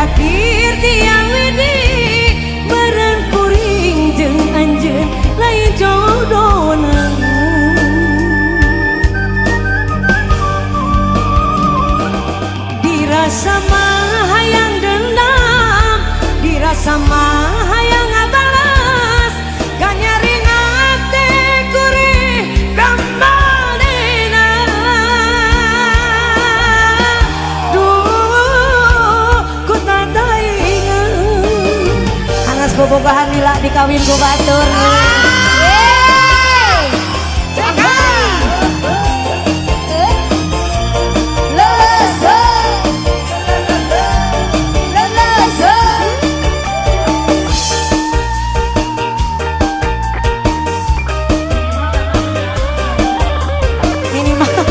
takdir tiang widi bareng kuring jeung anjeun lain jodohna dirasa mah hayang dendam dirasa mah hayang ngabalas ganyaring ate gurih kambalina duh ku tadaingeun hangas bobogohan lila dikawin ku batur